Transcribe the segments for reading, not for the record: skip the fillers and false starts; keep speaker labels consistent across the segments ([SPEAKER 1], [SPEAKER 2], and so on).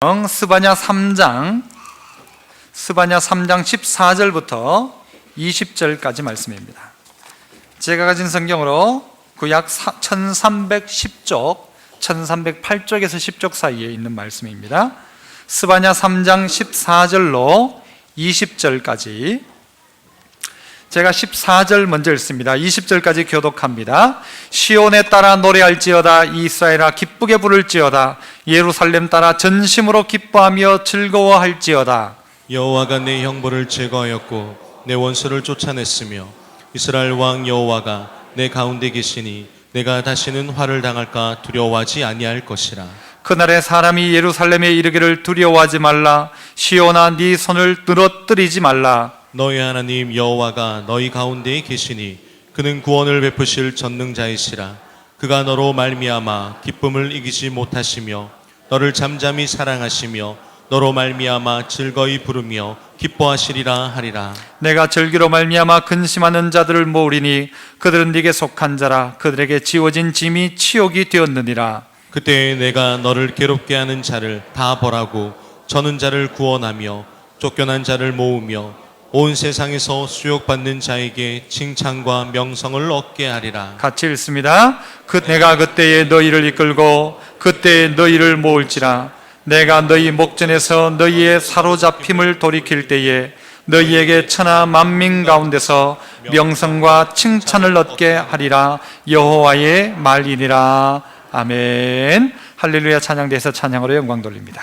[SPEAKER 1] 스바냐 3장 14절부터 20절까지 말씀입니다. 제가 가진 성경으로 구약 1310쪽, 1308쪽에서 10쪽 사이에 있는 말씀입니다. 스바냐 3장 14절로 20절까지. 제가 14절 먼저 읽습니다. 20절까지 교독합니다. 시온에 따라 노래할지어다. 이스라엘아 기쁘게 부를지어다. 예루살렘 따라 전심으로 기뻐하며 즐거워할지어다.
[SPEAKER 2] 여호와가 내 형벌을 제거하였고 내 원수를 쫓아냈으며 이스라엘 왕 여호와가 내 가운데 계시니 내가 다시는 화를 당할까 두려워하지 아니할 것이라.
[SPEAKER 1] 그날에 사람이 예루살렘에 이르기를 두려워하지 말라. 시온아 네 손을 늘어뜨리지 말라.
[SPEAKER 2] 너희 하나님 여호와가 너희 가운데에 계시니 그는 구원을 베푸실 전능자이시라. 그가 너로 말미암아 기쁨을 이기지 못하시며 너를 잠잠히 사랑하시며 너로 말미암아 즐거이 부르며 기뻐하시리라 하리라.
[SPEAKER 1] 내가 절기로 말미암아 근심하는 자들을 모으리니 그들은 네게 속한 자라. 그들에게 지워진 짐이 치욕이 되었느니라.
[SPEAKER 2] 그때 내가 너를 괴롭게 하는 자를 다 벌하고 저는 자를 구원하며 쫓겨난 자를 모으며 온 세상에서 수욕받는 자에게 칭찬과 명성을 얻게 하리라.
[SPEAKER 1] 같이 읽습니다. 내가 그때에 너희를 이끌고 그때에 너희를 모을지라. 내가 너희 목전에서 너희의 사로잡힘을 돌이킬 때에 너희에게 천하 만민 가운데서 명성과 칭찬을 얻게 하리라. 여호와의 말이니라. 아멘. 할렐루야. 찬양대에서 찬양으로 영광 돌립니다.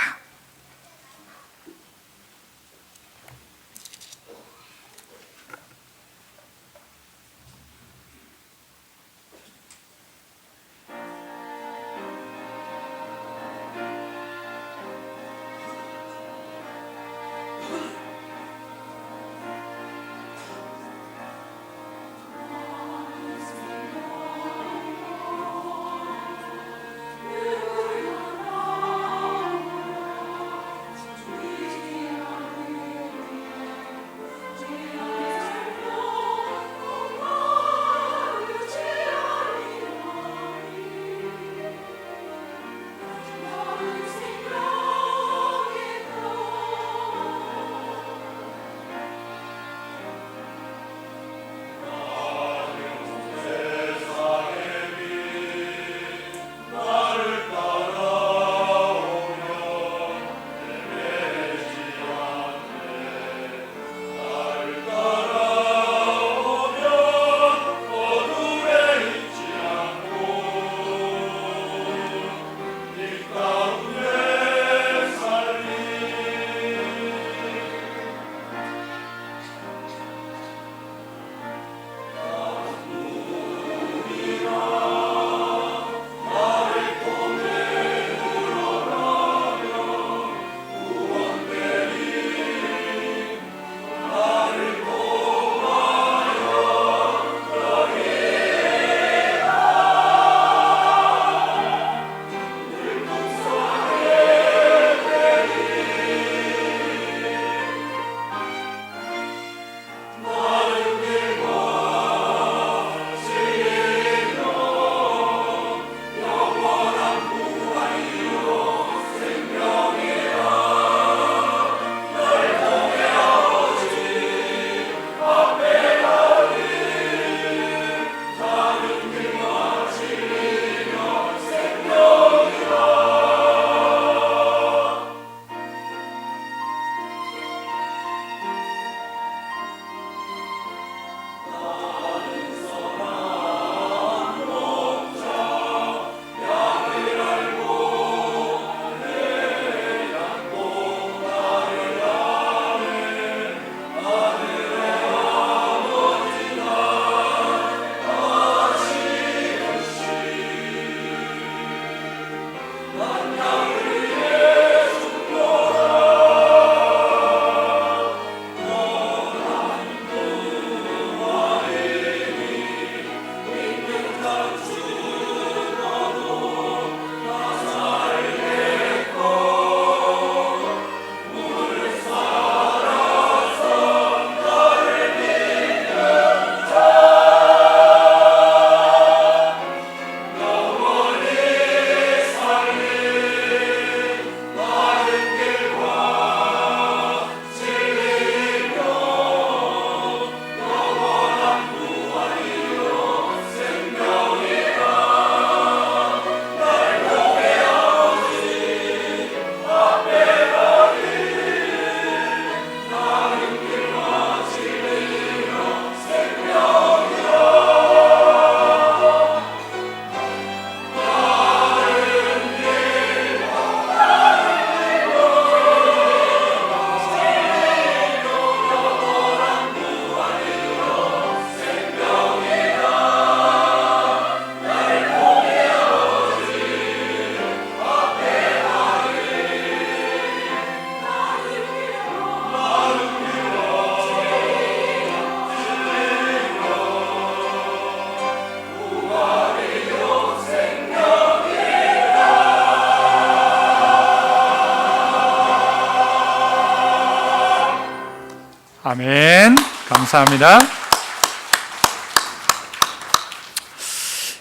[SPEAKER 1] 아멘. 감사합니다.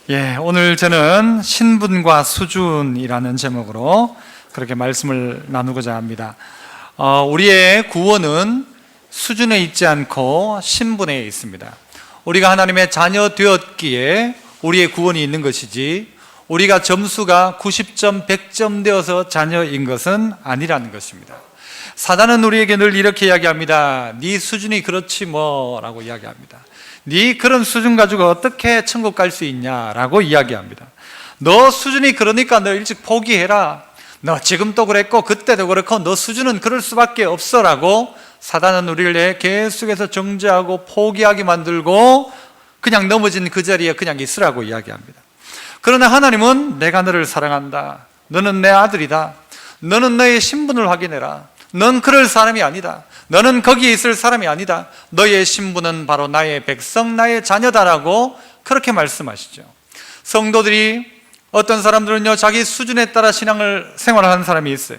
[SPEAKER 1] 예, 오늘 저는 신분과 수준이라는 제목으로 그렇게 말씀을 나누고자 합니다. 우리의 구원은 수준에 있지 않고 신분에 있습니다. 우리가 하나님의 자녀 되었기에 우리의 구원이 있는 것이지, 우리가 점수가 90점, 100점 되어서 자녀인 것은 아니라는 것입니다. 사단은 우리에게 늘 이렇게 이야기합니다. 네 수준이 그렇지 뭐 라고 이야기합니다. 네 그런 수준 가지고 어떻게 천국 갈 수 있냐 라고 이야기합니다. 너 수준이 그러니까 너 일찍 포기해라. 너 지금도 그랬고 그때도 그렇고 너 수준은 그럴 수밖에 없어 라고 사단은 우리를 계속해서 정죄하고 포기하게 만들고 그냥 넘어진 그 자리에 그냥 있으라고 이야기합니다. 그러나 하나님은 내가 너를 사랑한다. 너는 내 아들이다. 너는 너의 신분을 확인해라. 넌 그럴 사람이 아니다. 너는 거기에 있을 사람이 아니다. 너의 신분은 바로 나의 백성, 나의 자녀다라고 그렇게 말씀하시죠. 성도들이, 어떤 사람들은요, 자기 수준에 따라 생활하는 사람이 있어요.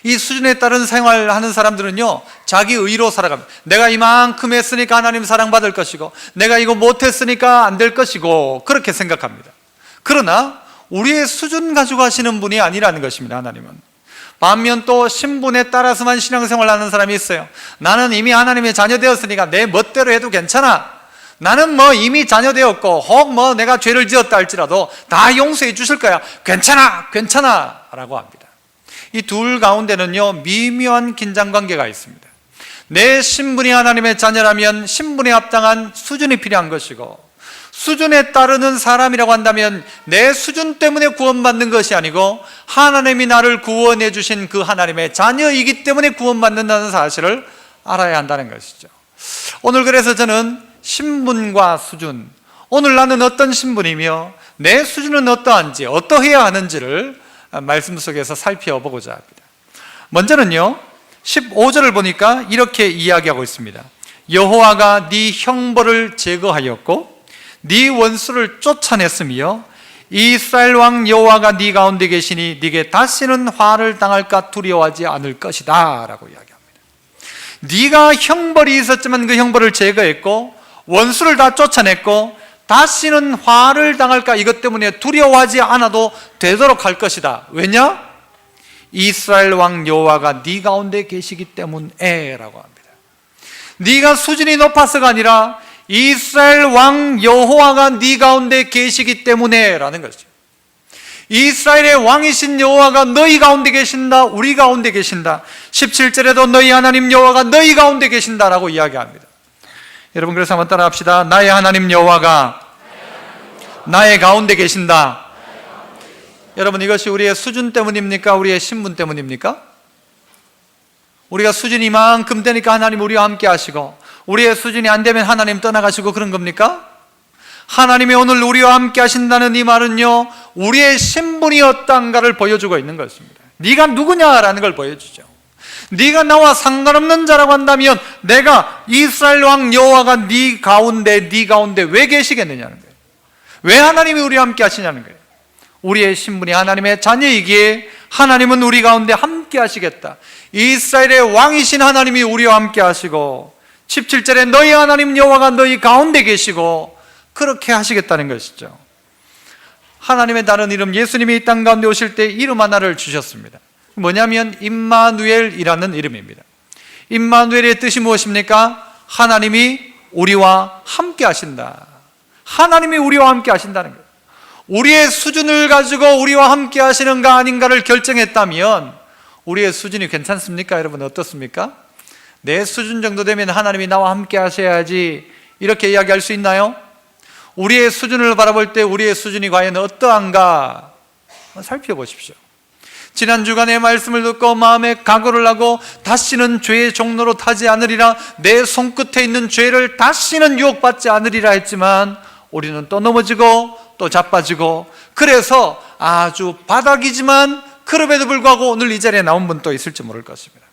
[SPEAKER 1] 이 수준에 따른 생활하는 사람들은요, 자기 의로 살아갑니다. 내가 이만큼 했으니까 하나님 사랑받을 것이고, 내가 이거 못했으니까 안 될 것이고, 그렇게 생각합니다. 그러나 우리의 수준 가지고 하시는 분이 아니라는 것입니다. 하나님은. 반면 또 신분에 따라서만 신앙생활을 하는 사람이 있어요. 나는 이미 하나님의 자녀 되었으니까 내 멋대로 해도 괜찮아. 나는 뭐 이미 자녀 되었고 혹 뭐 내가 죄를 지었다 할지라도 다 용서해 주실 거야. 괜찮아 라고 합니다. 이 둘 가운데는요, 미묘한 긴장관계가 있습니다. 내 신분이 하나님의 자녀라면 신분에 합당한 수준이 필요한 것이고, 수준에 따르는 사람이라고 한다면 내 수준 때문에 구원받는 것이 아니고 하나님이 나를 구원해 주신 그 하나님의 자녀이기 때문에 구원받는다는 사실을 알아야 한다는 것이죠. 오늘 그래서 저는 신분과 수준, 오늘 나는 어떤 신분이며 내 수준은 어떠한지, 어떠해야 하는지를 말씀 속에서 살펴보고자 합니다. 먼저는요, 15절을 보니까 이렇게 이야기하고 있습니다. 여호와가 네 형벌을 제거하였고 네 원수를 쫓아냈으며 이스라엘 왕 여호와가 네 가운데 계시니 네게 다시는 화를 당할까 두려워하지 않을 것이다 라고 이야기합니다. 네가 형벌이 있었지만 그 형벌을 제거했고 원수를 다 쫓아냈고 다시는 화를 당할까 이것 때문에 두려워하지 않아도 되도록 할 것이다. 왜냐? 이스라엘 왕 여호와가 네 가운데 계시기 때문에 라고 합니다. 네가 수준이 높아서가 아니라 이스라엘 왕 여호와가 네 가운데 계시기 때문에 라는 것이죠. 이스라엘의 왕이신 여호와가 너희 가운데 계신다. 우리 가운데 계신다. 17절에도 너희 하나님 여호와가 너희 가운데 계신다라고 이야기합니다. 여러분, 그래서 한번 따라 합시다. 나의 하나님 여호와가 나의 가운데 계신다. 여러분, 이것이 우리의 수준 때문입니까? 우리의 신분 때문입니까? 우리가 수준이 이만큼 되니까 하나님 우리와 함께 하시고, 우리의 수준이 안 되면 하나님 떠나가시고 그런 겁니까? 하나님이 오늘 우리와 함께 하신다는 이 말은요, 우리의 신분이 어떠한가를 보여주고 있는 것입니다. 네가 누구냐라는 걸 보여주죠. 네가 나와 상관없는 자라고 한다면 내가 이스라엘 왕 여호와가 네 가운데 왜 계시겠느냐는 거예요. 왜 하나님이 우리와 함께 하시냐는 거예요. 우리의 신분이 하나님의 자녀이기에 하나님은 우리 가운데 함께 하시겠다. 이스라엘의 왕이신 하나님이 우리와 함께 하시고 17절에 너희 하나님 여호와가 너희 가운데 계시고 그렇게 하시겠다는 것이죠. 하나님의 다른 이름, 예수님이 이 땅 가운데 오실 때 이름 하나를 주셨습니다. 뭐냐면 임마누엘이라는 이름입니다. 임마누엘의 뜻이 무엇입니까? 하나님이 우리와 함께 하신다. 하나님이 우리와 함께 하신다는 거예요. 우리의 수준을 가지고 우리와 함께 하시는가 아닌가를 결정했다면 우리의 수준이 괜찮습니까? 여러분, 어떻습니까? 내 수준 정도 되면 하나님이 나와 함께 하셔야지 이렇게 이야기할 수 있나요? 우리의 수준을 바라볼 때 우리의 수준이 과연 어떠한가 살펴보십시오. 지난 주간의 말씀을 듣고 마음에 각오를 하고 다시는 죄의 종로로 타지 않으리라, 내 손끝에 있는 죄를 다시는 유혹받지 않으리라 했지만 우리는 또 넘어지고 또 자빠지고, 그래서 아주 바닥이지만 그럼에도 불구하고 오늘 이 자리에 나온 분 또 있을지 모를 것입니다.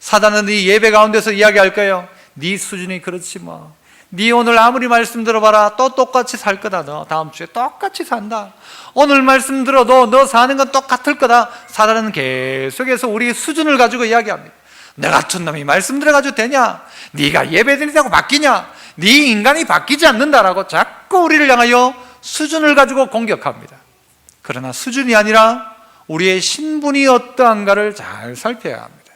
[SPEAKER 1] 사단은 이 예배 가운데서 이야기할 거예요. 네 수준이 그렇지 뭐, 네 오늘 아무리 말씀 들어봐라 또 똑같이 살 거다. 너 다음 주에 똑같이 산다. 오늘 말씀 들어도 너 사는 건 똑같을 거다. 사단은 계속해서 우리의 수준을 가지고 이야기합니다. 너 같은 놈이 말씀 들어가지고 되냐? 네가 예배드린다고 바뀌냐? 네 인간이 바뀌지 않는다라고 자꾸 우리를 향하여 수준을 가지고 공격합니다. 그러나 수준이 아니라 우리의 신분이 어떠한가를 잘 살펴야 합니다.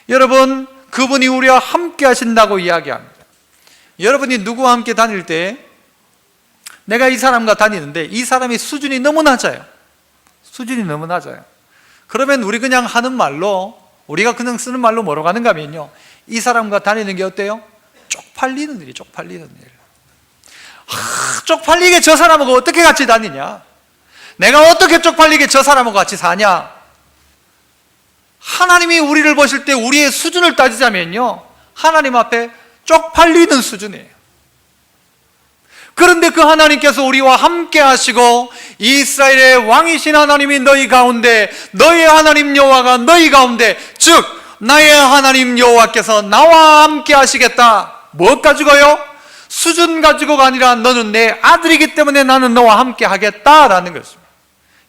[SPEAKER 1] 여러분, 그분이 우리와 함께 하신다고 이야기합니다. 여러분이 누구와 함께 다닐 때 내가 이 사람과 다니는데 이 사람이 수준이 너무 낮아요. 수준이 너무 낮아요. 그러면 우리 그냥 하는 말로, 우리가 그냥 쓰는 말로 뭐라고 하는가 하면요, 이 사람과 다니는 게 어때요? 쪽팔리는 일이 쪽팔리는 일. 쪽팔리게 저 사람하고 어떻게 같이 다니냐? 내가 어떻게 쪽팔리게 저 사람하고 같이 사냐? 하나님이 우리를 보실 때 우리의 수준을 따지자면요, 하나님 앞에 쪽팔리는 수준이에요. 그런데 그 하나님께서 우리와 함께 하시고 이스라엘의 왕이신 하나님이 너희 가운데, 너희 하나님 여호와가 너희 가운데, 즉 나의 하나님 여호와께서 나와 함께 하시겠다. 무엇 가지고요? 수준 가지고가 아니라 너는 내 아들이기 때문에 나는 너와 함께 하겠다라는 것입니다.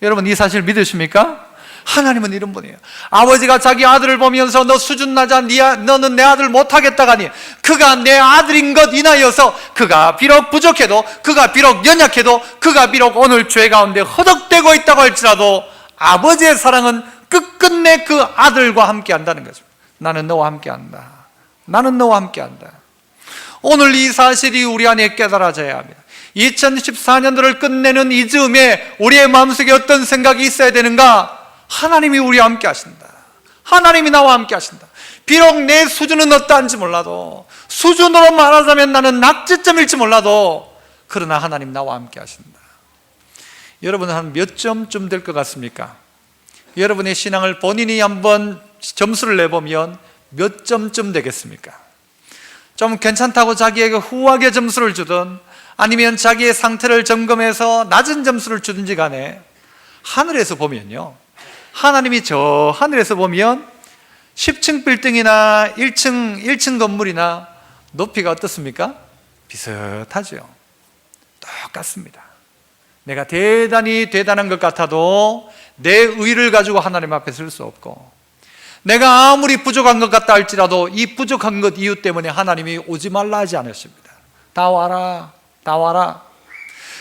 [SPEAKER 1] 여러분, 이 사실 믿으십니까? 하나님은 이런 분이에요. 아버지가 자기 아들을 보면서 너 수준 낮아, 너는 내 아들 못하겠다가 아니에요. 그가 내 아들인 것 인하여서 그가 비록 부족해도, 그가 비록 연약해도, 그가 비록 오늘 죄 가운데 허덕대고 있다고 할지라도 아버지의 사랑은 끝끝내 그 아들과 함께 한다는 것입니다. 나는 너와 함께 한다. 나는 너와 함께 한다. 오늘 이 사실이 우리 안에 깨달아져야 합니다. 2014년도를 끝내는 이 즈음에 우리의 마음속에 어떤 생각이 있어야 되는가? 하나님이 우리와 함께 하신다. 하나님이 나와 함께 하신다. 비록 내 수준은 어떠한지 몰라도, 수준으로 말하자면 나는 낙지점일지 몰라도, 그러나 하나님 나와 함께 하신다. 여러분은 한 몇 점쯤 될 것 같습니까? 여러분의 신앙을 본인이 한번 점수를 내보면 몇 점쯤 되겠습니까? 좀 괜찮다고 자기에게 후하게 점수를 주든 아니면 자기의 상태를 점검해서 낮은 점수를 주든지 간에 하늘에서 보면요, 하나님이 저 하늘에서 보면 10층 빌딩이나 1층 건물이나 높이가 어떻습니까? 비슷하죠. 똑같습니다. 내가 대단히 대단한 것 같아도 내 의를 가지고 하나님 앞에 설 수 없고, 내가 아무리 부족한 것 같다 할지라도 이 부족한 것 이유 때문에 하나님이 오지 말라 하지 않으십니다. 다 와라, 다 와라.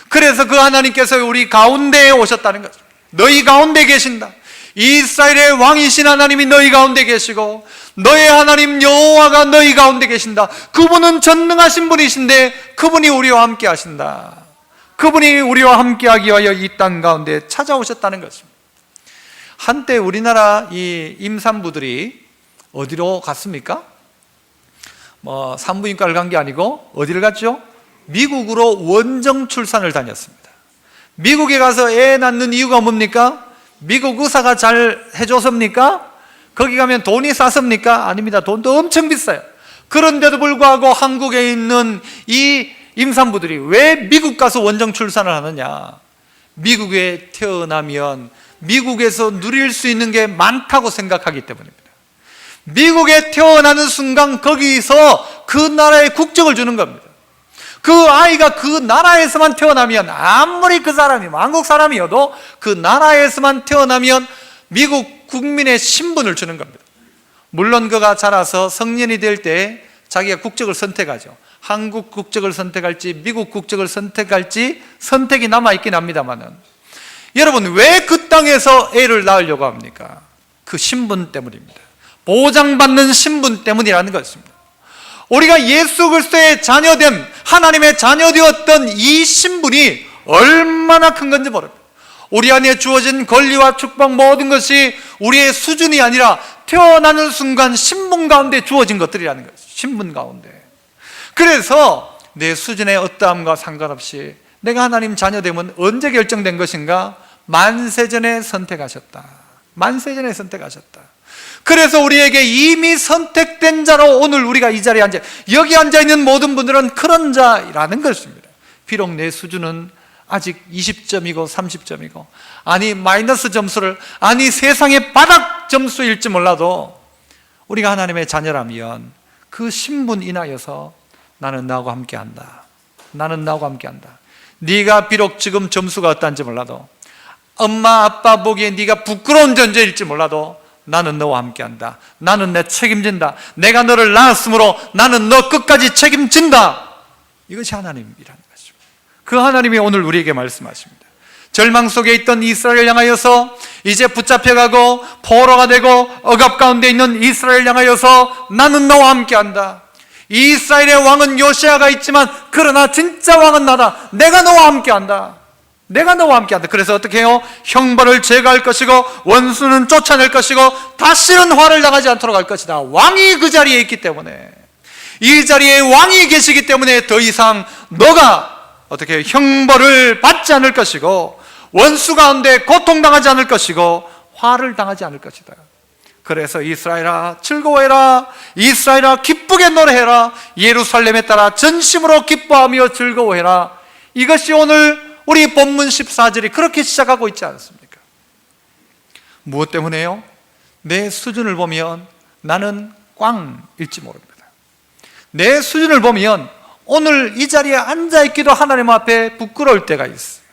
[SPEAKER 1] 그래서 그 하나님께서 우리 가운데에 오셨다는 거죠. 너희 가운데 계신다. 이스라엘의 왕이신 하나님이 너희 가운데 계시고 너의 하나님 여호와가 너희 가운데 계신다. 그분은 전능하신 분이신데 그분이 우리와 함께 하신다. 그분이 우리와 함께 하기 위하여 이 땅 가운데 찾아오셨다는 것입니다. 한때 우리나라 이 임산부들이 어디로 갔습니까? 산부인과를 간 게 아니고 어디를 갔죠? 미국으로 원정 출산을 다녔습니다. 미국에 가서 애 낳는 이유가 뭡니까? 미국 의사가 잘 해줬습니까? 거기 가면 돈이 쌌습니까? 아닙니다. 돈도 엄청 비싸요. 그런데도 불구하고 한국에 있는 이 임산부들이 왜 미국 가서 원정 출산을 하느냐? 미국에 태어나면 미국에서 누릴 수 있는 게 많다고 생각하기 때문입니다. 미국에 태어나는 순간 거기서 그 나라의 국적을 주는 겁니다. 그 아이가 그 나라에서만 태어나면, 아무리 그 사람이 한국 사람이어도 그 나라에서만 태어나면 미국 국민의 신분을 주는 겁니다. 물론 그가 자라서 성년이 될 때 자기가 국적을 선택하죠. 한국 국적을 선택할지 미국 국적을 선택할지 선택이 남아있긴 합니다만은, 여러분 왜 그 땅에서 애를 낳으려고 합니까? 그 신분 때문입니다. 보장받는 신분 때문이라는 것입니다. 우리가 예수 그리스도의 자녀됨, 하나님의 자녀되었던 이 신분이 얼마나 큰 건지 모릅니다. 우리 안에 주어진 권리와 축복 모든 것이 우리의 수준이 아니라 태어나는 순간 신분 가운데 주어진 것들이라는 것이죠. 신분 가운데. 그래서 내 수준의 어떠함과 상관없이 내가 하나님 자녀됨은 언제 결정된 것인가? 만세전에 선택하셨다. 만세전에 선택하셨다. 그래서 우리에게 이미 선택된 자로 오늘 우리가 이 자리에 앉아, 여기 앉아있는 모든 분들은 그런 자라는 것입니다. 비록 내 수준은 아직 20점이고 30점이고 아니 마이너스 점수를, 아니 세상의 바닥 점수일지 몰라도 우리가 하나님의 자녀라면 그 신분 인하여서 나는 나하고 함께한다. 나는 나하고 함께한다. 네가 비록 지금 점수가 어떤지 몰라도, 엄마 아빠 보기에 네가 부끄러운 존재일지 몰라도 나는 너와 함께한다. 나는 내 책임진다. 내가 너를 낳았으므로 나는 너 끝까지 책임진다. 이것이 하나님이라는 것입니다. 그 하나님이 오늘 우리에게 말씀하십니다. 절망 속에 있던 이스라엘을 향하여서 이제 붙잡혀가고 포로가 되고 억압 가운데 있는 이스라엘을 향하여서 나는 너와 함께한다. 이스라엘의 왕은 요시아가 있지만 그러나 진짜 왕은 나다. 내가 너와 함께한다. 내가 너와 함께한다. 그래서 어떻게 해요? 형벌을 제거할 것이고 원수는 쫓아낼 것이고 다시는 화를 당하지 않도록 할 것이다. 왕이 그 자리에 있기 때문에, 이 자리에 왕이 계시기 때문에 더 이상 너가 어떻게 형벌을 받지 않을 것이고 원수 가운데 고통당하지 않을 것이고 화를 당하지 않을 것이다. 그래서 이스라엘아 즐거워해라. 이스라엘아 기쁘게 노래해라. 예루살렘에 따라 전심으로 기뻐하며 즐거워해라. 이것이 오늘 우리 본문 14절이 그렇게 시작하고 있지 않습니까? 무엇 때문에요? 내 수준을 보면 나는 꽝일지 모릅니다. 내 수준을 보면 오늘 이 자리에 앉아있기도 하나님 앞에 부끄러울 때가 있어요.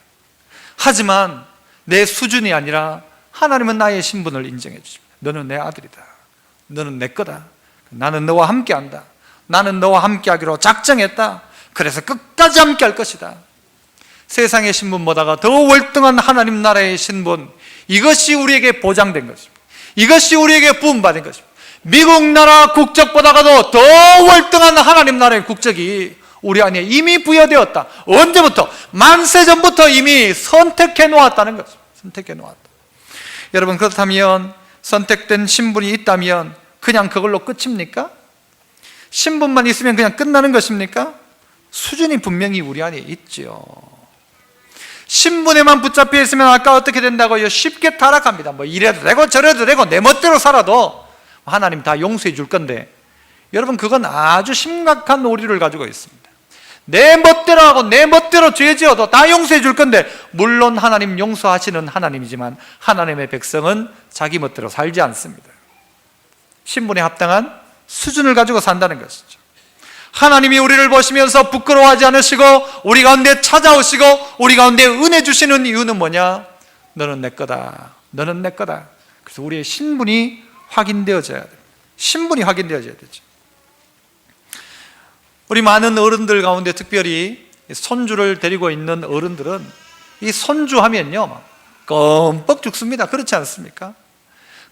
[SPEAKER 1] 하지만 내 수준이 아니라 하나님은 나의 신분을 인정해 주십니다. 너는 내 아들이다. 너는 내 거다. 나는 너와 함께한다. 나는 너와 함께하기로 작정했다. 그래서 끝까지 함께할 것이다. 세상의 신분보다가 더 월등한 하나님 나라의 신분, 이것이 우리에게 보장된 것입니다. 이것이 우리에게 부음받은 것입니다. 미국 나라 국적보다가도 더 월등한 하나님 나라의 국적이 우리 안에 이미 부여되었다. 언제부터? 만세 전부터 이미 선택해 놓았다는 것입니다. 선택해 놓았다. 여러분, 그렇다면 선택된 신분이 있다면 그냥 그걸로 끝입니까? 신분만 있으면 그냥 끝나는 것입니까? 수준이 분명히 우리 안에 있죠. 신분에만 붙잡혀 있으면 아까 어떻게 된다고요? 쉽게 타락합니다. 뭐 이래도 되고 저래도 되고 내 멋대로 살아도 하나님 다 용서해 줄 건데, 여러분 그건 아주 심각한 오류를 가지고 있습니다. 내 멋대로 하고 내 멋대로 죄 지어도 다 용서해 줄 건데, 물론 하나님 용서하시는 하나님이지만 하나님의 백성은 자기 멋대로 살지 않습니다. 신분에 합당한 수준을 가지고 산다는 것이죠. 하나님이 우리를 보시면서 부끄러워하지 않으시고 우리 가운데 찾아오시고 우리 가운데 은혜 주시는 이유는 뭐냐? 너는 내 거다. 너는 내 거다. 그래서 우리의 신분이 확인되어져야 돼요. 신분이 확인되어져야 되죠. 우리 많은 어른들 가운데 특별히 손주를 데리고 있는 어른들은 이 손주하면요 막 껌뻑 죽습니다. 그렇지 않습니까?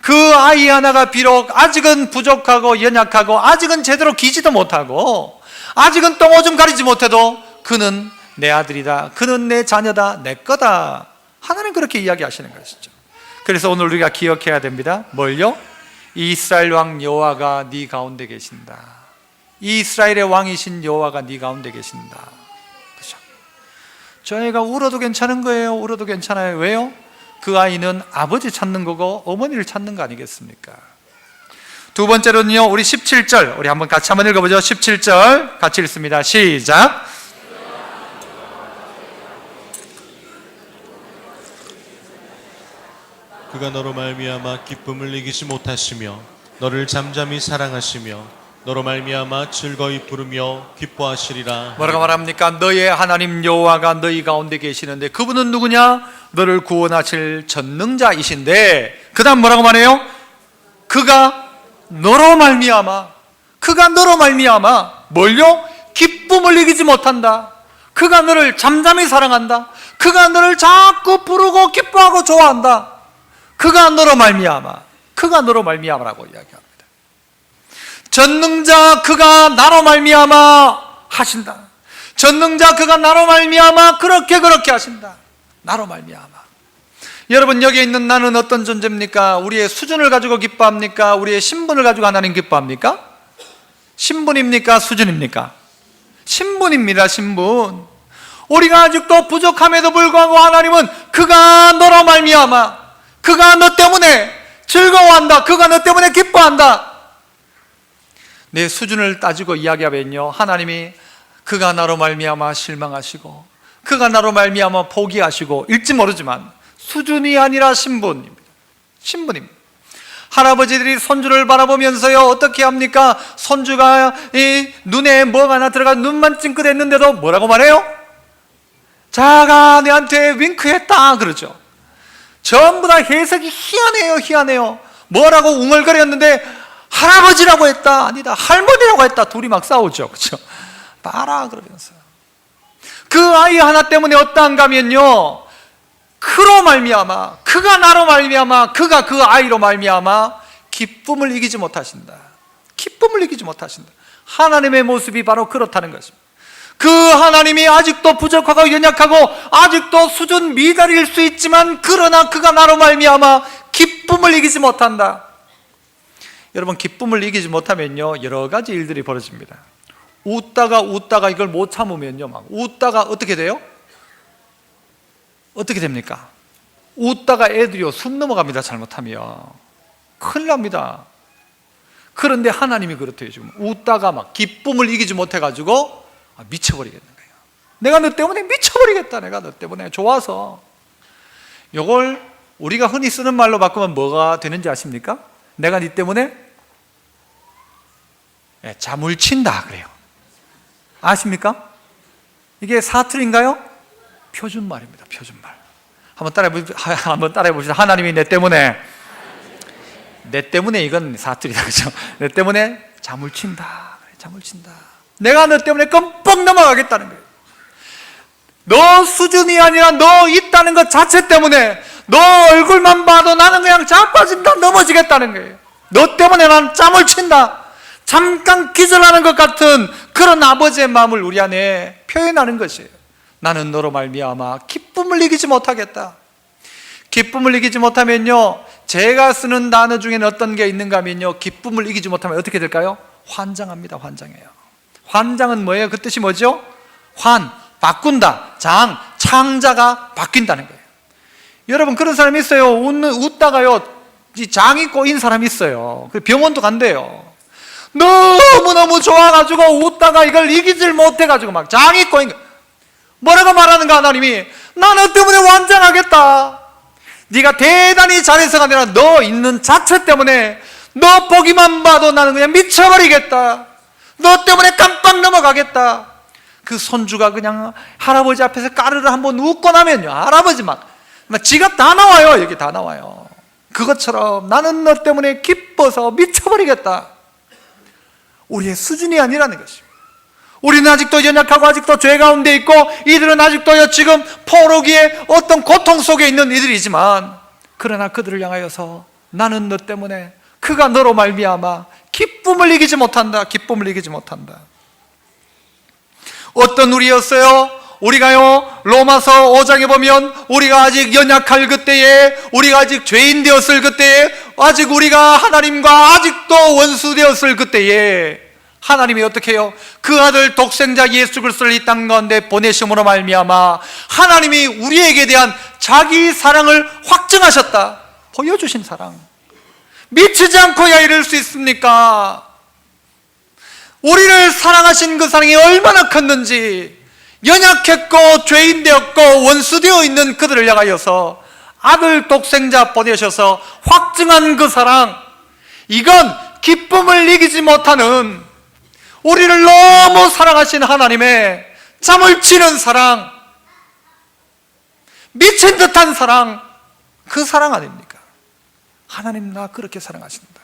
[SPEAKER 1] 그 아이 하나가 비록 아직은 부족하고 연약하고 아직은 제대로 기지도 못하고 아직은 똥오줌 가리지 못해도 그는 내 아들이다. 그는 내 자녀다. 내 거다. 하나님 그렇게 이야기하시는 것이죠. 그래서 오늘 우리가 기억해야 됩니다. 뭘요? 이스라엘 왕 여호와가 네 가운데 계신다. 이스라엘의 왕이신 여호와가 네 가운데 계신다. 그렇죠? 저 애가 울어도 괜찮은 거예요. 울어도 괜찮아요. 왜요? 그 아이는 아버지 찾는 거고 어머니를 찾는 거 아니겠습니까? 두 번째로는요, 우리 17절 우리 같이 한번 읽어보죠. 17절 같이 읽습니다. 시작.
[SPEAKER 2] 그가 너로 말미암아 기쁨을 이기지 못하시며 너를 잠잠히 사랑하시며 너로 말미암아 즐거이 부르며 기뻐하시리라.
[SPEAKER 1] 뭐라고 말합니까? 너의 하나님 여호와가 너희 가운데 계시는데 그분은 누구냐? 너를 구원하실 전능자이신데, 그 다음 뭐라고 말해요? 그가 너로 말미암아, 그가 너로 말미암아 뭘요? 기쁨을 이기지 못한다. 그가 너를 잠잠히 사랑한다. 그가 너를 자꾸 부르고 기뻐하고 좋아한다. 그가 너로 말미암아, 그가 너로 말미암아라고 이야기합니다. 전능자 그가 나로 말미암아 하신다. 전능자 그가 나로 말미암아 그렇게 하신다. 나로 말미암아. 여러분, 여기 있는 나는 어떤 존재입니까? 우리의 수준을 가지고 기뻐합니까? 우리의 신분을 가지고 하나님 기뻐합니까? 신분입니까? 수준입니까? 신분입니다. 신분. 우리가 아직도 부족함에도 불구하고 하나님은 그가 너로 말미암아, 그가 너 때문에 즐거워한다. 그가 너 때문에 기뻐한다. 내 수준을 따지고 이야기하면요, 하나님이 그가 나로 말미암아 실망하시고 그가 나로 말미암아 포기하시고 일지 모르지만 수준이 아니라 신분입니다. 신분입니다. 할아버지들이 손주를 바라보면서요 어떻게 합니까? 손주가 이 눈에 뭐가 하나 들어가 눈만 찡긋했는데도 뭐라고 말해요? 자가 내한테 윙크했다 그러죠. 전부 다 해석이 희한해요. 희한해요. 뭐라고 웅얼거렸는데 할아버지라고 했다, 아니다, 할머니라고 했다. 둘이 막 싸우죠. 그렇죠? 봐라 그러면서. 그 아이 하나 때문에 어떠한가 하면요, 그로 말미암아, 그가 나로 말미암아, 그가 그 아이로 말미암아 기쁨을 이기지 못하신다. 기쁨을 이기지 못하신다. 하나님의 모습이 바로 그렇다는 것입니다. 그 하나님이 아직도 부족하고 연약하고 아직도 수준 미달일 수 있지만, 그러나 그가 나로 말미암아 기쁨을 이기지 못한다. 여러분, 기쁨을 이기지 못하면요, 여러 가지 일들이 벌어집니다. 웃다가 이걸 못 참으면요, 막 웃다가 어떻게 돼요? 어떻게 됩니까? 웃다가 애들이요, 숨 넘어갑니다. 잘못하면 큰일 납니다. 그런데 하나님이 그렇대요. 지금 웃다가 막 기쁨을 이기지 못해가지고 미쳐버리겠는 거예요. 내가 너 때문에 미쳐버리겠다. 내가 너 때문에 좋아서. 이걸 우리가 흔히 쓰는 말로 바꾸면 뭐가 되는지 아십니까? 내가 네 때문에 잠을 친다 그래요. 아십니까? 이게 사투리인가요? 표준말입니다. 표준말. 한번 따라해 봅시다. 하나님이 내 때문에 이건 사투리다. 그죠? 내 때문에 잠을 친다. 잠을 친다. 내가 너 때문에 껌뻑 넘어가겠다는 거예요. 너 수준이 아니라 너 있다는 것 자체 때문에, 너 얼굴만 봐도 나는 그냥 자빠진다, 넘어지겠다는 거예요. 너 때문에 난 잠을 친다. 잠깐 기절하는 것 같은 그런 아버지의 마음을 우리 안에 표현하는 것이에요. 나는 너로 말미암아 기쁨을 이기지 못하겠다. 기쁨을 이기지 못하면요, 제가 쓰는 단어 중에는 어떤 게 있는가 하면요, 기쁨을 이기지 못하면 어떻게 될까요? 환장합니다. 환장해요. 환장은 뭐예요? 그 뜻이 뭐죠? 바꾼다. 창자가 바뀐다는 거예요. 여러분, 그런 사람이 있어요. 웃다가요, 이 장이 꼬인 사람이 있어요. 병원도 간대요. 너무너무 좋아가지고 웃다가 이걸 이기질 못해가지고 막 장이 꼬인 거예요. 뭐라고 말하는가? 하나님이 나 너 때문에 완장하겠다. 네가 대단히 잘해서가 아니라 너 있는 자체 때문에, 너 보기만 봐도 나는 그냥 미쳐버리겠다. 너 때문에 깜빡 넘어가겠다. 그 손주가 그냥 할아버지 앞에서 까르르 한번 웃고 나면요, 할아버지 막 지갑 다 나와요. 여기 다 나와요. 그것처럼 나는 너 때문에 기뻐서 미쳐버리겠다. 우리의 수준이 아니라는 것입니다. 우리는 아직도 연약하고 아직도 죄 가운데 있고, 이들은 아직도 지금 포로기에 어떤 고통 속에 있는 이들이지만, 그러나 그들을 향하여서 나는 너 때문에, 그가 너로 말미암아 기쁨을 이기지 못한다. 기쁨을 이기지 못한다. 어떤 우리였어요? 우리가요, 로마서 5장에 보면 우리가 아직 연약할 그때에, 우리가 아직 죄인 되었을 그때에, 아직 우리가 하나님과 아직도 원수 되었을 그때에 하나님이 어떻게 해요? 그 아들 독생자 예수 그리스도를 이 땅 가운데 보내심으로 말미암아 하나님이 우리에게 대한 자기 사랑을 확증하셨다. 보여주신 사랑. 미치지 않고야 이럴 수 있습니까? 우리를 사랑하신 그 사랑이 얼마나 컸는지, 연약했고 죄인 되었고 원수 되어 있는 그들을 향하여서 아들 독생자 보내셔서 확증한 그 사랑, 이건 기쁨을 이기지 못하는, 우리를 너무 사랑하신 하나님의 잠을 치는 사랑, 미친 듯한 사랑, 그 사랑 아닙니까? 하나님 나 그렇게 사랑하신다.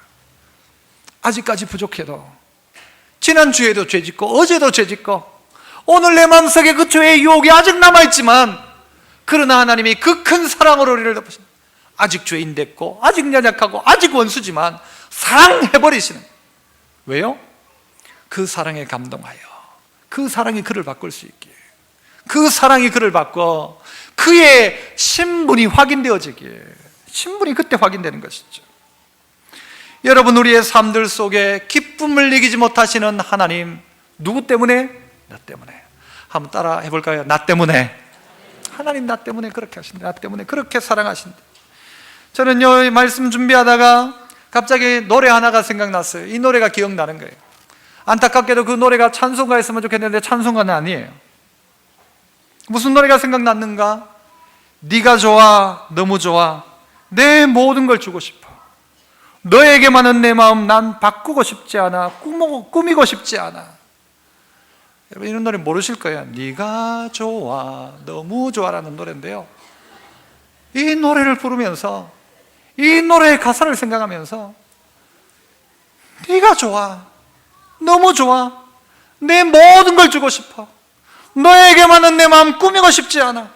[SPEAKER 1] 아직까지 부족해도, 지난주에도 죄짓고 어제도 죄짓고 오늘 내 마음속에 그 죄의 유혹이 아직 남아있지만, 그러나 하나님이 그 큰 사랑으로 우리를 덮으신다. 아직 죄인 됐고 아직 연약하고 아직 원수지만 사랑해버리시는. 왜요? 그 사랑에 감동하여 그 사랑이 그를 바꿀 수 있기에, 그 사랑이 그를 바꿔 그의 신분이 확인되어지기에, 신분이 그때 확인되는 것이죠. 여러분, 우리의 삶들 속에 기쁨을 이기지 못하시는 하나님, 누구 때문에? 나 때문에. 한번 따라 해볼까요? 나 때문에. 하나님 나 때문에 그렇게 하신다. 나 때문에 그렇게 사랑하신다. 저는요, 이 말씀 준비하다가 갑자기 노래 하나가 생각났어요. 이 노래가 기억나는 거예요. 안타깝게도 그 노래가 찬송가였으면 좋겠는데 찬송가는 아니에요. 무슨 노래가 생각났는가? 네가 좋아, 너무 좋아, 내 모든 걸 주고 싶어, 너에게만은 내 마음 난 바꾸고 싶지 않아, 꾸미고 싶지 않아. 여러분, 이런 노래 모르실 거예요. 네가 좋아, 너무 좋아라는 노래인데요, 이 노래를 부르면서 이 노래의 가사를 생각하면서 네가 좋아, 너무 좋아, 내 모든 걸 주고 싶어, 너에게만은 내 마음 꾸미고 싶지 않아,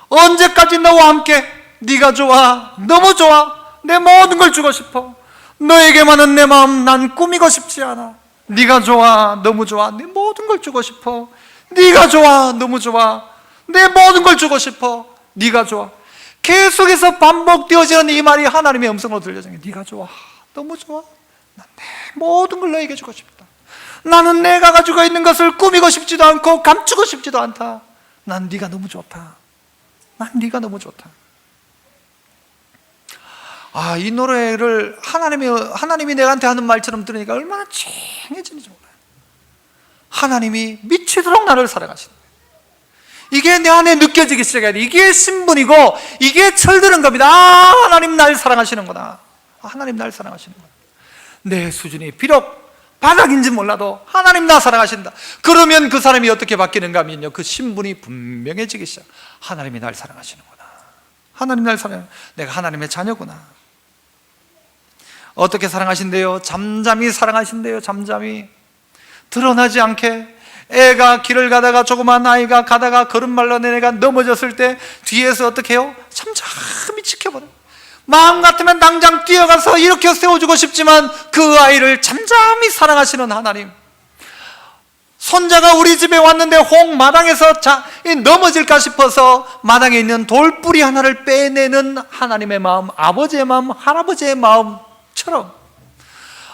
[SPEAKER 1] 언제까지 너와 함께, 네가 좋아, 너무 좋아, 내 모든 걸 주고 싶어, 너에게만은 내 마음 난 꾸미고 싶지 않아, 네가 좋아, 너무 좋아, 내 모든 걸 주고 싶어, 네가 좋아, 너무 좋아, 내 모든 걸 주고 싶어, 네가 좋아. 계속해서 반복되어지는 이 말이 하나님의 음성으로 들려져요. 네가 좋아, 너무 좋아, 난 내 모든 걸 너에게 주고 싶다. 나는 내가 가지고 있는 것을 꾸미고 싶지도 않고 감추고 싶지도 않다. 난 네가 너무 좋다. 난 네가 너무 좋다. 이 노래를 하나님이 내한테 하는 말처럼 들으니까 얼마나 쨍해지는지 몰라요. 하나님이 미치도록 나를 사랑하신다. 이게 내 안에 느껴지기 시작해야 돼. 이게 신분이고 이게 철드는 겁니다. 하나님 날 사랑하시는구나. 하나님 날 사랑하시는구나. 내 수준이 비록 바닥인지 몰라도 하나님 나 사랑하신다. 그러면 그 사람이 어떻게 바뀌는가 하면요, 그 신분이 분명해지기 시작. 하나님이 날 사랑하시는구나. 하나님 날 사랑. 내가 하나님의 자녀구나. 어떻게 사랑하신대요? 잠잠히 사랑하신대요. 잠잠히. 드러나지 않게. 애가 길을 가다가, 조그만 아이가 가다가 걸음말로 내가 넘어졌을 때 뒤에서 어떻게 해요? 잠잠히 지켜보는. 마음 같으면 당장 뛰어가서 일으켜 세워주고 싶지만 그 아이를 잠잠히 사랑하시는 하나님. 손자가 우리 집에 왔는데 마당에서 넘어질까 싶어서 마당에 있는 돌뿌리 하나를 빼내는 하나님의 마음, 아버지의 마음, 할아버지의 마음처럼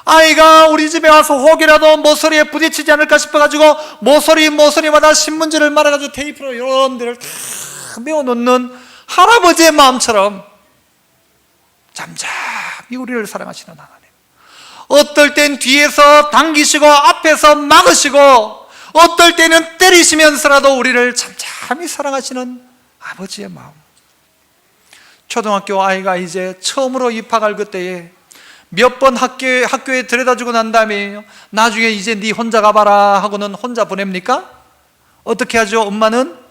[SPEAKER 1] 아이가 우리 집에 와서 혹이라도 모서리에 부딪히지 않을까 싶어가지고 모서리마다 신문지를 말아가지고 테이프로 이런 데를 다 메워놓는 할아버지의 마음처럼 잠잠히 우리를 사랑하시는 하나님. 어떨 땐 뒤에서 당기시고 앞에서 막으시고 어떨 때는 때리시면서라도 우리를 잠잠히 사랑하시는 아버지의 마음. 초등학교 아이가 이제 처음으로 입학할 그때에 몇 번 학교에 데려다주고 난 다음에 나중에 이제 네 혼자 가봐라 하고는 혼자 보냅니까? 어떻게 하죠? 엄마는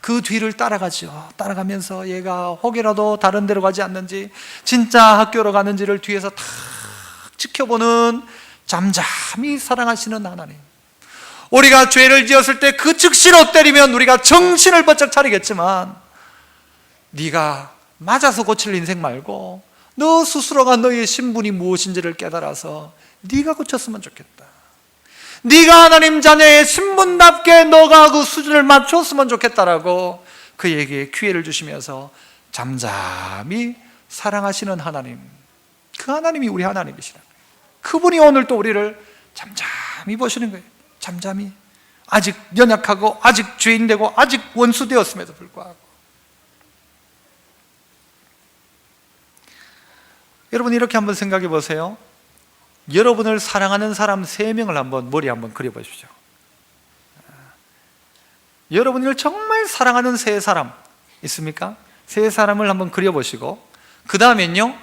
[SPEAKER 1] 그 뒤를 따라가죠. 따라가면서 얘가 혹이라도 다른 데로 가지 않는지, 진짜 학교로 가는지를 뒤에서 탁 지켜보는 잠잠히 사랑하시는 하나님. 우리가 죄를 지었을 때 그 즉시로 때리면 우리가 정신을 번쩍 차리겠지만, 네가 맞아서 고칠 인생 말고 너 스스로가 너의 신분이 무엇인지를 깨달아서 네가 고쳤으면 좋겠다. 네가 하나님 자녀의 신분답게 너가 그 수준을 맞췄으면 좋겠다라고 그에게 기회를 주시면서 잠잠히 사랑하시는 하나님, 그 하나님이 우리 하나님이시라. 그분이 오늘 또 우리를 잠잠히 보시는 거예요. 잠잠히. 아직 연약하고 아직 죄인되고 아직 원수되었음에도 불구하고. 여러분 이렇게 한번 생각해 보세요. 여러분을 사랑하는 사람 3명을 한번 머리에 한번 그려보십시오. 여러분을 정말 사랑하는 3사람 있습니까? 3사람을 한번 그려보시고 그 다음엔요,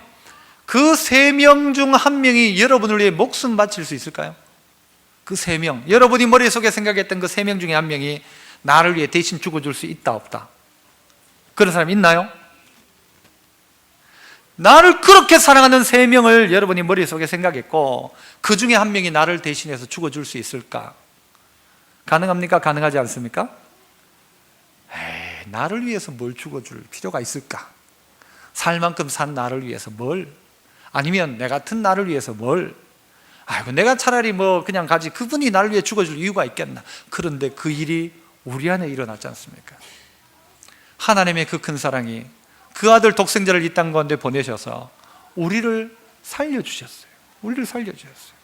[SPEAKER 1] 그 3명 중 1명이 여러분을 위해 목숨 바칠 수 있을까요? 그 3명, 여러분이 머릿속에 생각했던 그 3명 중에 1명이 나를 위해 대신 죽어줄 수 있다 없다? 그런 사람 있나요? 나를 그렇게 사랑하는 3명을 여러분이 머릿속에 생각했고 그 중에 1명이 나를 대신해서 죽어줄 수 있을까? 가능합니까? 가능하지 않습니까? 나를 위해서 뭘 죽어줄 필요가 있을까? 살 만큼 산 나를 위해서 뭘? 아니면 내 같은 나를 위해서 뭘? 아이고 내가 차라리 그냥 가지, 그분이 나를 위해 죽어줄 이유가 있겠나? 그런데 그 일이 우리 안에 일어났지 않습니까? 하나님의 그 큰 사랑이 그 아들 독생자를 이 땅 가운데 보내셔서 우리를 살려주셨어요. 우리를 살려주셨어요.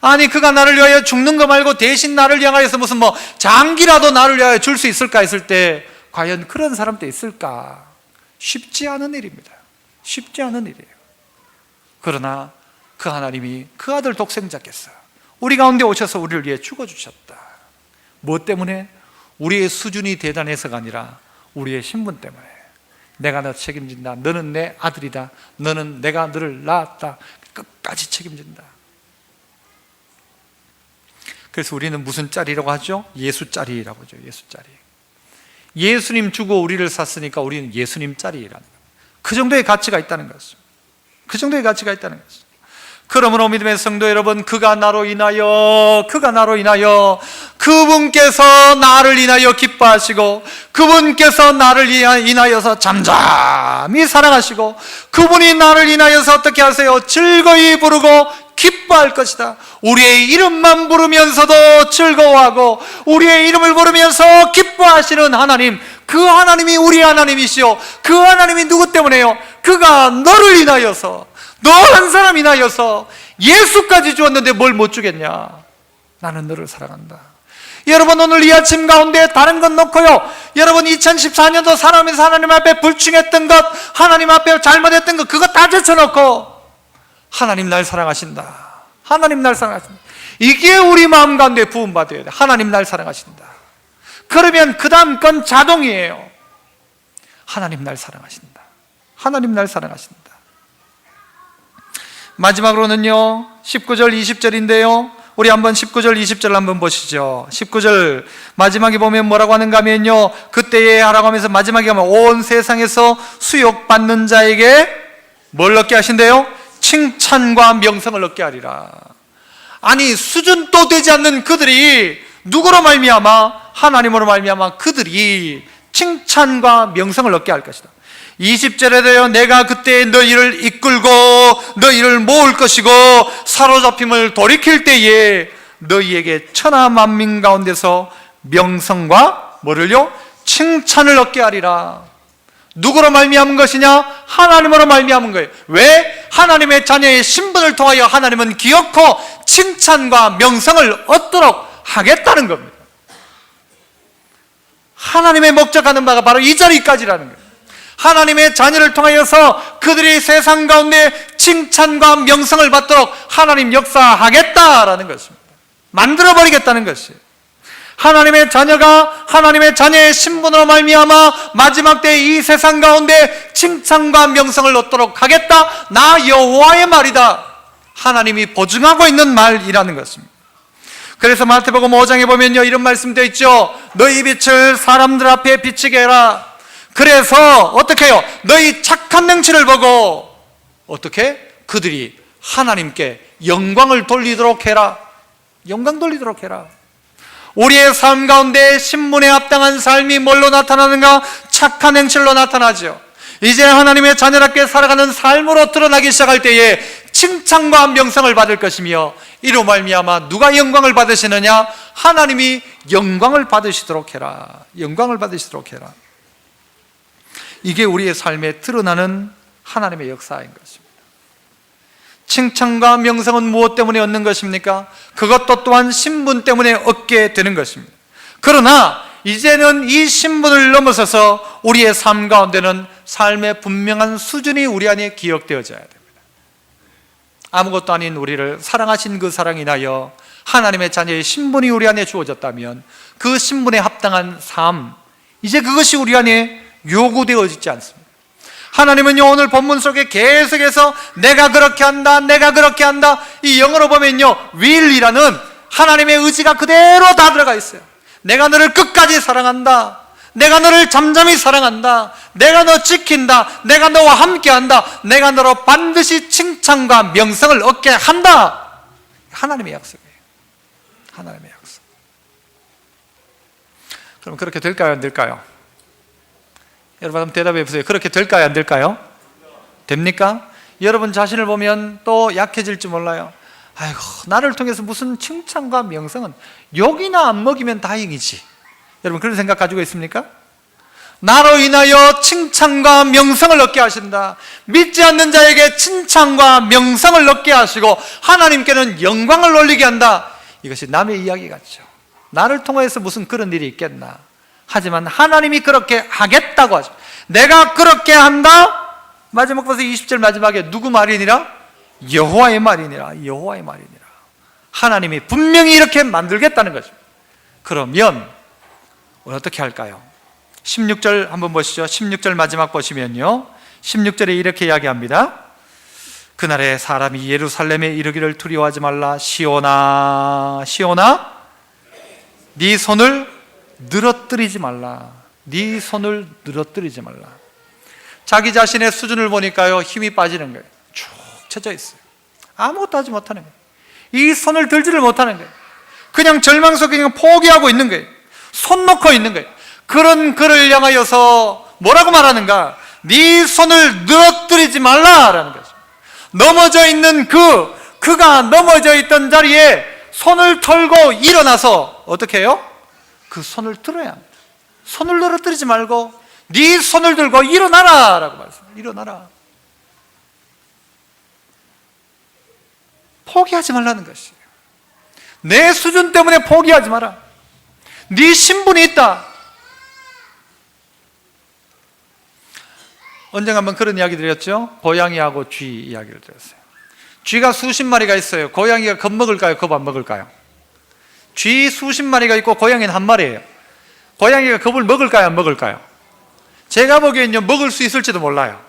[SPEAKER 1] 아니 그가 나를 위하여 죽는 거 말고 대신 나를 향하여서 무슨 장기라도 나를 위하여 줄 수 있을까 했을 때 과연 그런 사람도 있을까? 쉽지 않은 일입니다. 쉽지 않은 일이에요. 그러나 그 하나님이 그 아들 독생자께서 우리 가운데 오셔서 우리를 위해 죽어주셨다. 무엇 때문에? 우리의 수준이 대단해서가 아니라 우리의 신분 때문에. 내가 너 책임진다. 너는 내 아들이다. 너는 내가 너를 낳았다. 끝까지 책임진다. 그래서 우리는 무슨 짤이라고 하죠? 예수짤이라고 하죠. 예수짤이. 예수님 주고 우리를 샀으니까 우리는 예수님 짤이라는 거예요. 그 정도의 가치가 있다는 것이죠. 그 정도의 가치가 있다는 거죠. 그러므로 믿음의 성도 여러분, 그가 나로 인하여 그분께서 나를 인하여 기뻐하시고, 그분께서 나를 인하여서 잠잠히 사랑하시고, 그분이 나를 인하여서 어떻게 하세요? 즐거이 부르고 기뻐할 것이다. 우리의 이름만 부르면서도 즐거워하고 우리의 이름을 부르면서 기뻐하시는 하나님, 그 하나님이 우리 하나님이시오. 그 하나님이 누구 때문에요? 그가 너를 인하여서, 너 한 사람 인하여서 예수까지 주었는데 뭘 못 주겠냐? 나는 너를 사랑한다. 여러분, 오늘 이 아침 가운데 다른 건 놓고요, 여러분 2014년도 살아오면서 하나님 앞에 불충했던 것, 하나님 앞에 잘못했던 것, 그거 다 제쳐놓고 하나님 날 사랑하신다, 하나님 날 사랑하신다, 이게 우리 마음 가운데 부음받아야 돼. 하나님 날 사랑하신다. 그러면 그 다음 건 자동이에요. 하나님 날 사랑하신다, 하나님 날 사랑하신다. 마지막으로는요 19절 20절인데요 우리 한번 19절 20절 한번 보시죠. 19절 마지막에 보면 뭐라고 하는가 하면요, 그때에 하라고 하면서 마지막에 하면 온 세상에서 수욕받는 자에게 뭘 얻게 하신대요? 칭찬과 명성을 얻게 하리라. 아니, 수준도 되지 않는 그들이 누구로 말미암아? 하나님으로 말미암아 그들이 칭찬과 명성을 얻게 할 것이다. 20절에도요, 내가 그때 너희를 이끌고 너희를 모을 것이고 사로잡힘을 돌이킬 때에 너희에게 천하 만민 가운데서 명성과 뭐를요? 칭찬을 얻게 하리라. 누구로 말미암은 것이냐? 하나님으로 말미암은 거예요. 왜? 하나님의 자녀의 신분을 통하여 하나님은 기어코 칭찬과 명성을 얻도록 하겠다는 겁니다. 하나님의 목적하는 바가 바로 이 자리까지라는 거예요. 하나님의 자녀를 통하여서 그들이 세상 가운데 칭찬과 명성을 받도록 하나님 역사하겠다라는 것입니다. 만들어버리겠다는 것이에요. 하나님의 자녀가 하나님의 자녀의 신분으로 말미암아 마지막 때 이 세상 가운데 칭찬과 명성을 얻도록 하겠다, 나 여호와의 말이다, 하나님이 보증하고 있는 말이라는 것입니다. 그래서 마태복음 5장에 보면요, 이런 말씀되어 있죠. 너희 빛을 사람들 앞에 비치게 해라. 그래서 어떻게 해요? 너희 착한 능치를 보고 어떻게? 그들이 하나님께 영광을 돌리도록 해라. 영광 돌리도록 해라. 우리의 삶 가운데 신분에 합당한 삶이 뭘로 나타나는가? 착한 행실로 나타나죠. 이제 하나님의 자녀답게 살아가는 삶으로 드러나기 시작할 때에 칭찬과 명성을 받을 것이며, 이로 말미암아 누가 영광을 받으시느냐? 하나님이 영광을 받으시도록 해라. 영광을 받으시도록 해라. 이게 우리의 삶에 드러나는 하나님의 역사인 것입니다. 칭찬과 명성은 무엇 때문에 얻는 것입니까? 그것도 또한 신분 때문에 얻게 되는 것입니다. 그러나 이제는 이 신분을 넘어서서 우리의 삶 가운데는 삶의 분명한 수준이 우리 안에 기억되어져야 됩니다. 아무것도 아닌 우리를 사랑하신 그 사랑 인하여 하나님의 자녀의 신분이 우리 안에 주어졌다면 그 신분에 합당한 삶, 이제 그것이 우리 안에 요구되어지지 않습니다. 하나님은요, 오늘 본문 속에 계속해서 내가 그렇게 한다, 내가 그렇게 한다, 이 영어로 보면요, will이라는 하나님의 의지가 그대로 다 들어가 있어요. 내가 너를 끝까지 사랑한다, 내가 너를 잠잠히 사랑한다, 내가 너 지킨다, 내가 너와 함께한다, 내가 너로 반드시 칭찬과 명성을 얻게 한다. 하나님의 약속이에요. 하나님의 약속. 그럼 그렇게 될까요, 안 될까요? 여러분 한번 대답해 보세요. 그렇게 될까요, 안 될까요? 됩니까? 여러분 자신을 보면 또 약해질지 몰라요. 아이고, 나를 통해서 무슨 칭찬과 명성은 욕이나 안 먹이면 다행이지. 여러분 그런 생각 가지고 있습니까? 나로 인하여 칭찬과 명성을 얻게 하신다. 믿지 않는 자에게 칭찬과 명성을 얻게 하시고 하나님께는 영광을 올리게 한다. 이것이 남의 이야기 같죠. 나를 통해서 무슨 그런 일이 있겠나. 하지만 하나님이 그렇게 하겠다고 하죠. 내가 그렇게 한다. 마지막 버스 20절 마지막에 누구 말이니라? 여호와의 말이니라. 여호와의 말이니라. 하나님이 분명히 이렇게 만들겠다는 거죠. 그러면 어떻게 할까요? 16절 한번 보시죠. 16절 마지막 보시면요, 16절에 이렇게 이야기합니다. 그날에 사람이 예루살렘에 이르기를 두려워하지 말라. 시온아, 시온아, 네 손을 늘어뜨리지 말라. 네 손을 늘어뜨리지 말라. 자기 자신의 수준을 보니까요, 힘이 빠지는 거예요. 처져 있어요. 아무것도 하지 못하는 거예요. 이 손을 들지를 못하는 거예요. 그냥 절망 속에 그냥 포기하고 있는 거예요. 손 놓고 있는 거예요. 그런 그를 향하여서 뭐라고 말하는가? 네 손을 늘어뜨리지 말라라는 거죠. 넘어져 있는 그가 넘어져 있던 자리에 손을 털고 일어나서 어떻게 해요? 그 손을 들어야 합니다. 손을 늘어뜨리지 말고 네 손을 들고 일어나라 라고 말씀해요. 일어나라. 포기하지 말라는 것이에요. 내 수준 때문에 포기하지 마라. 네 신분이 있다. 언젠가 한번 그런 이야기 드렸죠? 고양이하고 쥐 이야기를 드렸어요. 쥐가 수십 마리가 있어요. 고양이가 겁먹을까요? 겁 안 먹을까요? 쥐 수십 마리가 있고 고양이는 한 마리예요. 고양이가 겁을 먹을까요? 안 먹을까요? 제가 보기엔요, 먹을 수 있을지도 몰라요.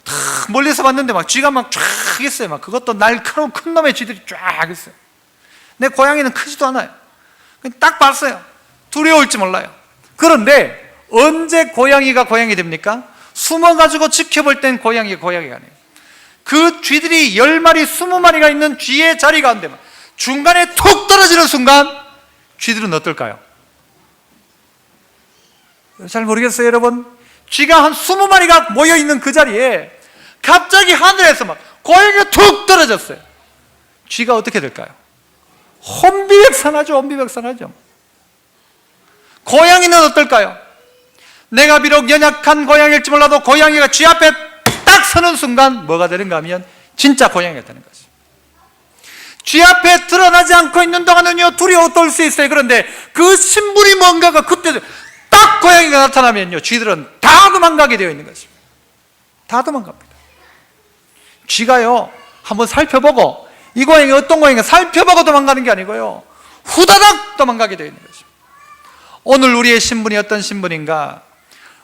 [SPEAKER 1] 다 멀리서 봤는데 막 쥐가 막 쫙 있어요. 막 그것도 날카로운 큰 놈의 쥐들이 쫙 있어요. 근데 고양이는 크지도 않아요. 딱 봤어요. 두려울지 몰라요. 그런데 언제 고양이가 고양이 됩니까? 숨어가지고 지켜볼 땐 고양이가 아니에요. 그 쥐들이 10마리, 20마리가 있는 쥐의 자리 가운데 중간에 툭 떨어지는 순간 쥐들은 어떨까요? 잘 모르겠어요, 여러분. 쥐가 한 20마리가 모여있는 그 자리에 갑자기 하늘에서 막 고양이가 툭 떨어졌어요. 쥐가 어떻게 될까요? 혼비백산하죠. 혼비백산하죠. 고양이는 어떨까요? 내가 비록 연약한 고양이일지 몰라도 고양이가 쥐 앞에 딱 서는 순간 뭐가 되는가 하면 진짜 고양이가 되는 거죠. 쥐 앞에 드러나지 않고 있는 동안은요, 두려워 떨 수 있어요. 그런데 그 신분이 뭔가가 그때 딱 고양이가 나타나면요, 쥐들은 다 도망가게 되어 있는 것입니다. 다 도망갑니다. 쥐가요, 한번 살펴보고 이 고양이 어떤 고양이가 살펴보고 도망가는 게 아니고요, 후다닥 도망가게 되어 있는 것입니다. 오늘 우리의 신분이 어떤 신분인가?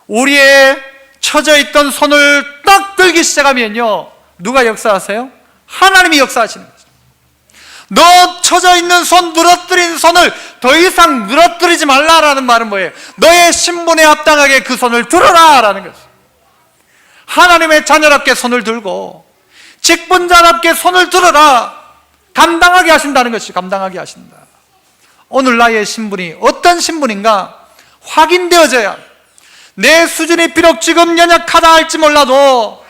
[SPEAKER 1] 우리의 처져 있던 손을 딱 들기 시작하면요, 누가 역사하세요? 하나님이 역사하시는 거죠. 너 처져 있는 손, 늘어뜨린 손을 더 이상 늘어뜨리지 말라라는 말은 뭐예요? 너의 신분에 합당하게 그 손을 들어라 라는 거죠. 하나님의 자녀답게 손을 들고 직분자답게 손을 들어라. 감당하게 하신다는 것이, 감당하게 하신다. 오늘 나의 신분이 어떤 신분인가 확인되어져야, 내 수준이 비록 지금 연약하다 할지 몰라도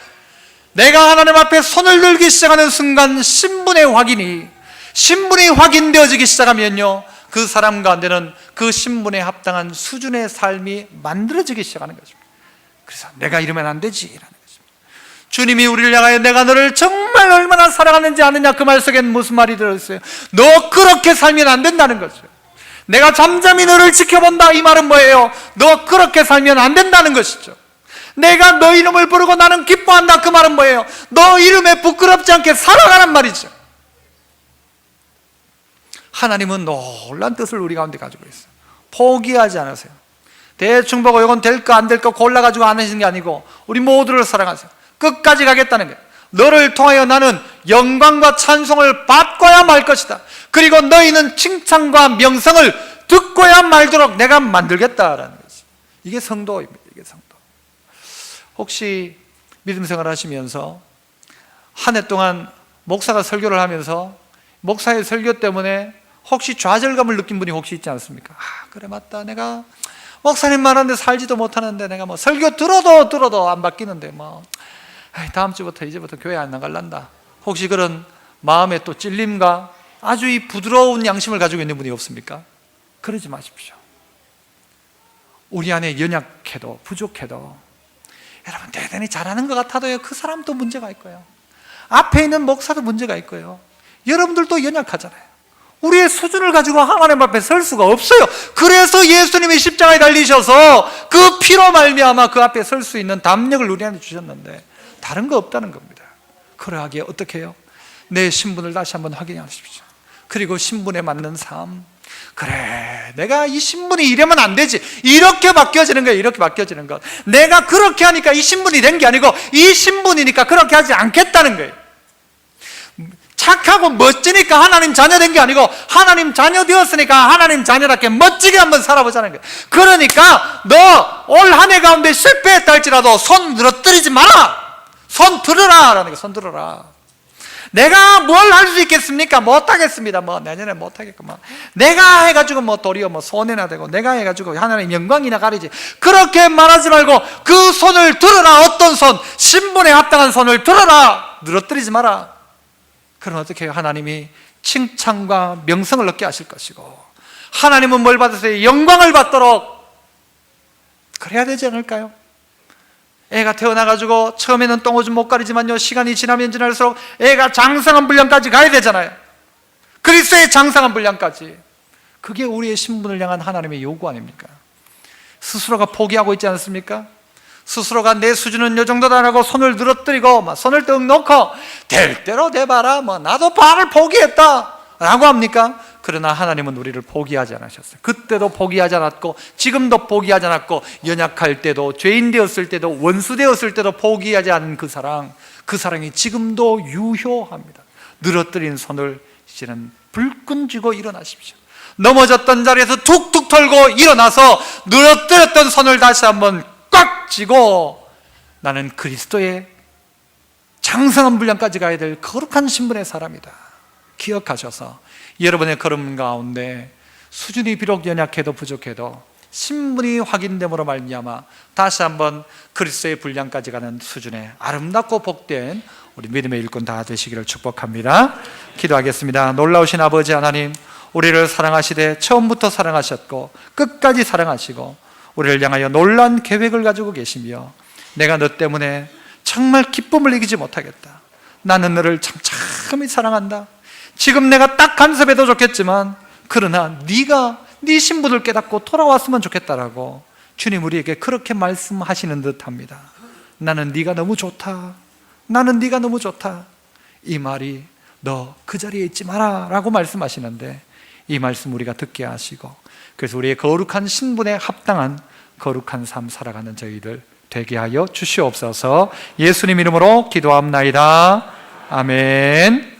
[SPEAKER 1] 내가 하나님 앞에 손을 들기 시작하는 순간 신분이 확인되어지기 시작하면요, 그 사람 가운데는 그 신분에 합당한 수준의 삶이 만들어지기 시작하는 것입니다. 그래서 내가 이러면 안 되지라는 것입니다. 주님이 우리를 향하여 내가 너를 정말 얼마나 사랑하는지 아느냐, 그 말 속엔 무슨 말이 들어있어요? 너 그렇게 살면 안 된다는 거죠. 내가 잠잠히 너를 지켜본다, 이 말은 뭐예요? 너 그렇게 살면 안 된다는 것이죠. 내가 너 이름을 부르고 나는 기뻐한다, 그 말은 뭐예요? 너 이름에 부끄럽지 않게 살아가란 말이죠. 하나님은 놀란 뜻을 우리 가운데 가지고 있어요. 포기하지 않으세요. 대충 보고 이건 될까 안 될까 골라가지고 안 하시는 게 아니고 우리 모두를 사랑하세요. 끝까지 가겠다는 거예요. 너를 통하여 나는 영광과 찬송을 받고야 말 것이다. 그리고 너희는 칭찬과 명성을 듣고야 말도록 내가 만들겠다라는 거죠. 이게 성도입니다. 이게 성도. 혹시 믿음 생활 하시면서 한 해 동안 목사가 설교를 하면서 목사의 설교 때문에 혹시 좌절감을 느낀 분이 혹시 있지 않습니까? 그래 맞다, 내가 목사님 말하는데 살지도 못하는데 내가 뭐 설교 들어도 안 바뀌는데 뭐 다음 주부터 이제부터 교회 안 나갈란다. 혹시 그런 마음의 또 찔림과 아주 이 부드러운 양심을 가지고 있는 분이 없습니까? 그러지 마십시오. 우리 안에 연약해도 부족해도 여러분 대단히 잘하는 것 같아도요, 그 사람도 문제가 있고요, 앞에 있는 목사도 문제가 있고요, 여러분들도 연약하잖아요. 우리의 수준을 가지고 하나님 앞에 설 수가 없어요. 그래서 예수님이 십자가에 달리셔서 그 피로 말미암아 그 앞에 설 수 있는 담력을 우리한테 주셨는데 다른 거 없다는 겁니다. 그러하기에 어떻게 해요? 내 신분을 다시 한번 확인하십시오. 그리고 신분에 맞는 삶, 그래 내가 이 신분이 이러면 안 되지, 이렇게 바뀌어지는 거예요. 이렇게 바뀌어지는 것, 내가 그렇게 하니까 이 신분이 된 게 아니고 이 신분이니까 그렇게 하지 않겠다는 거예요. 착하고 멋지니까 하나님 자녀 된 게 아니고 하나님 자녀 되었으니까 하나님 자녀답게 멋지게 한번 살아보자는 거예요. 그러니까 너 올 한 해 가운데 실패했다 할지라도 손 늘어뜨리지 마라. 손 들어라 라는 거예요. 손 들어라. 내가 뭘 할 수 있겠습니까? 못하겠습니다. 내년에 못하겠고, 내가 해가지고 도리어 손해나 되고, 내가 해가지고 하나님 영광이나 가리지. 그렇게 말하지 말고, 그 손을 들어라. 어떤 손? 신분에 합당한 손을 들어라. 늘어뜨리지 마라. 그럼 어떻게 해요? 하나님이 칭찬과 명성을 얻게 하실 것이고, 하나님은 뭘 받으세요? 영광을 받도록 그래야 되지 않을까요? 애가 태어나가지고 처음에는 똥오줌 못 가리지만요, 시간이 지나면 지날수록 애가 장성한 분량까지 가야 되잖아요. 그리스도의 장성한 분량까지. 그게 우리의 신분을 향한 하나님의 요구 아닙니까? 스스로가 포기하고 있지 않습니까? 스스로가 내 수준은 요 정도다라고 손을 늘어뜨리고 손을 떡 놓고 될 대로 돼봐라, 나도 발을 포기했다 라고 합니까? 그러나 하나님은 우리를 포기하지 않으셨어요. 그때도 포기하지 않았고, 지금도 포기하지 않았고, 연약할 때도, 죄인 되었을 때도, 원수 되었을 때도 포기하지 않은 그 사랑이 지금도 유효합니다. 늘어뜨린 손을 이제는 불끈 쥐고 일어나십시오. 넘어졌던 자리에서 툭툭 털고 일어나서 늘어뜨렸던 손을 다시 한번 꽉 쥐고, 나는 그리스도의 장성한 분량까지 가야 될 거룩한 신분의 사람이다 기억하셔서, 여러분의 걸음 가운데 수준이 비록 연약해도 부족해도 신분이 확인됨으로 말미암아 다시 한번 그리스도의 분량까지 가는 수준의 아름답고 복된 우리 믿음의 일꾼 다 되시기를 축복합니다. 기도하겠습니다. 놀라우신 아버지 하나님, 우리를 사랑하시되 처음부터 사랑하셨고 끝까지 사랑하시고 우리를 향하여 놀라운 계획을 가지고 계시며, 내가 너 때문에 정말 기쁨을 이기지 못하겠다. 나는 너를 참참히 사랑한다. 지금 내가 딱 간섭해도 좋겠지만, 그러나 네가 네 신분을 깨닫고 돌아왔으면 좋겠다라고 주님 우리에게 그렇게 말씀하시는 듯합니다. 나는 네가 너무 좋다. 나는 네가 너무 좋다. 이 말이 너 그 자리에 있지 마라 라고 말씀하시는데, 이 말씀 우리가 듣게 하시고, 그래서 우리의 거룩한 신분에 합당한 거룩한 삶 살아가는 저희들 되게 하여 주시옵소서. 예수님 이름으로 기도합나이다. 아멘.